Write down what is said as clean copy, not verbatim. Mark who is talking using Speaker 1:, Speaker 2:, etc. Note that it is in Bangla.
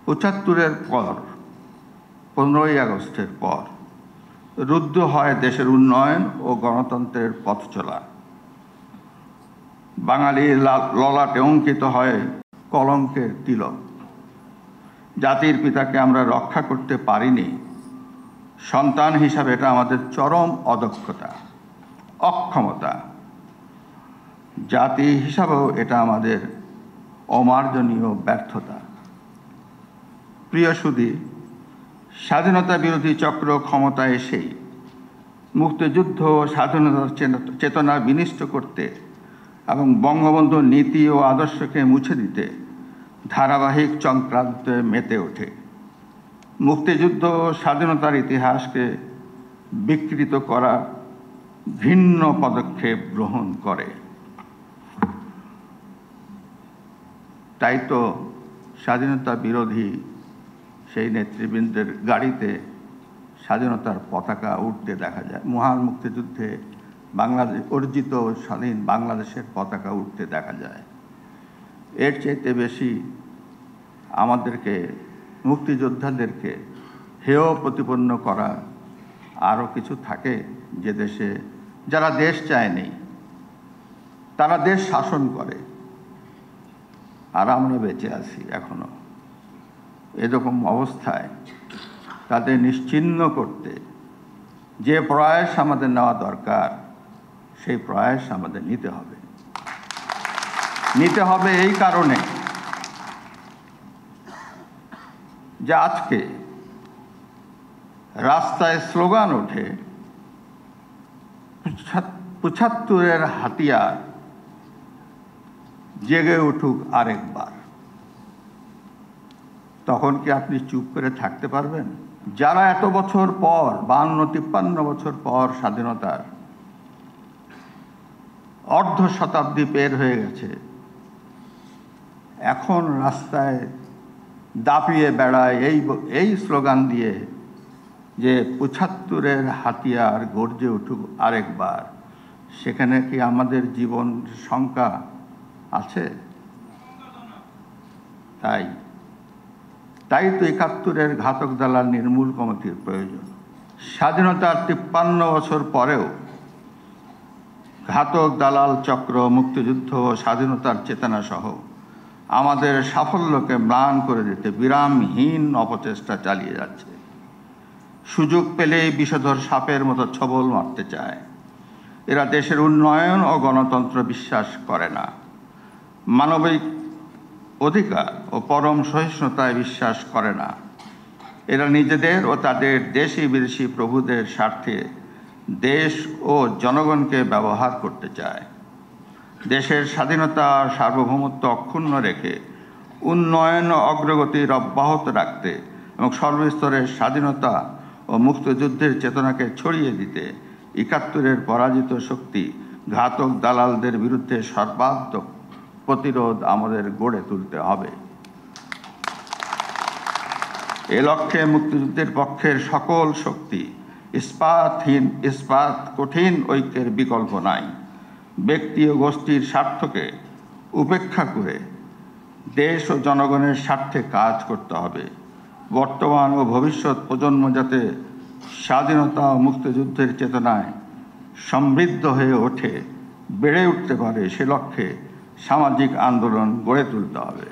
Speaker 1: ৭৫-এর পর 15ই আগস্টের পর রুদ্ধ হয় দেশের উন্নয়ন ও গণতন্ত্রের পথ চলা। বাঙালির ললাটে অঙ্কিত হয় কলঙ্কের তিলক। জাতির পিতাকে আমরা রক্ষা করতে পারিনি। সন্তান হিসাবে এটা আমাদের চরম অদক্ষতা, অক্ষমতা। জাতি হিসাবেও এটা আমাদের অমার্জনীয় ব্যর্থতা। প্রিয় সুধী, স্বাধীনতা বিরোধী চক্র ক্ষমতায় এসেই মুক্তিযুদ্ধ ও স্বাধীনতার চেতনা বিনষ্ট করতে এবং বঙ্গবন্ধুর নীতি ও আদর্শকে মুছে দিতে ধারাবাহিক চক্রান্তে মেতে ওঠে। মুক্তিযুদ্ধ ও স্বাধীনতার ইতিহাসকে বিকৃত করার ভিন্ন পদক্ষেপ গ্রহণ করে। তাই তো স্বাধীনতা বিরোধী সেই নেতৃবৃন্দের গাড়িতে স্বাধীনতার পতাকা উঠতে দেখা যায়। মহান মুক্তিযুদ্ধে বাংলাদেশ অর্জিত স্বাধীন বাংলাদেশের পতাকা উঠতে দেখা যায়। এর চাইতে বেশি আমাদেরকে মুক্তিযোদ্ধাদেরকে হেয় প্রতিপন্ন করা আরও কিছু থাকে? যে দেশে যারা দেশ চায়নি, তারা দেশ শাসন করে, আর আমরা বেঁচে আছি এখনো। এরকম অবস্থায় তাদের নিশ্চিহ্ন করতে যে প্রয়াস আমাদের নেওয়া দরকার, সেই প্রয়াস আমাদের নিতে হবে এই কারণে যে আজকে রাস্তায় স্লোগান ওঠে ৭৫-এর হাতিয়ার জেগে উঠুক আরেকবার। তখন কি আপনি চুপ করে থাকতে পারবেন? যারা এত বছর পর, 52-53 বছর পর স্বাধীনতার অর্ধ শতাব্দী পের হয়ে গেছে, এখন রাস্তায় দাপিয়ে বেড়ায় এই স্লোগান দিয়ে যে ৭৫-এর হাতিয়ার গর্জে উঠুক আরেকবার, সেখানে কি আমাদের জীবন শঙ্কা আছে? তাই তো ৭১-এর ঘাতক দালাল নির্মূল কমিটির প্রয়োজন। স্বাধীনতার 53 বছর পরেও ঘাতক দালাল চক্র মুক্তিযুদ্ধ ও স্বাধীনতার চেতনা সহ আমাদের সাফল্যকে ম্লান করে দিতে বিরামহীন অপচেষ্টা চালিয়ে যাচ্ছে। সুযোগ পেলেই বিষধর সাপের মতো ছবল মারতে চায়। এরা দেশের উন্নয়ন ও গণতন্ত্র বিশ্বাস করে না, মানবিক অধিকার ও পরম সহিষ্ণুতায় বিশ্বাস করে না। এরা নিজেদের ও তাদের দেশি বিদেশি প্রভুদের স্বার্থে দেশ ও জনগণকে ব্যবহার করতে চায়। দেশের স্বাধীনতা আর সার্বভৌমত্ব অক্ষুণ্ণ রেখে উন্নয়ন ও অগ্রগতির অব্যাহত রাখতে এবং সর্বস্তরের স্বাধীনতা ও মুক্তিযুদ্ধের চেতনাকে ছড়িয়ে দিতে ৭১-এর পরাজিত শক্তি ঘাতক দালালদের বিরুদ্ধে সর্বাত্মক প্রতিরোধ আমাদের গড়ে তুলতে হবে। এ লক্ষ্যে মুক্তিযুদ্ধের পক্ষের সকল শক্তি ইস্পাত কঠিন ঐক্যের বিকল্প নাই। ব্যক্তি ও গোষ্ঠীর স্বার্থকে উপেক্ষা করে দেশ ও জনগণের স্বার্থে কাজ করতে হবে। বর্তমান ও ভবিষ্যৎ প্রজন্ম যাতে স্বাধীনতা ও মুক্তিযুদ্ধের চেতনায় সমৃদ্ধ হয়ে ওঠে, বেড়ে উঠতে পারে, সে লক্ষ্যে সামাজিক আন্দোলন গড়ে তুলতে হবে।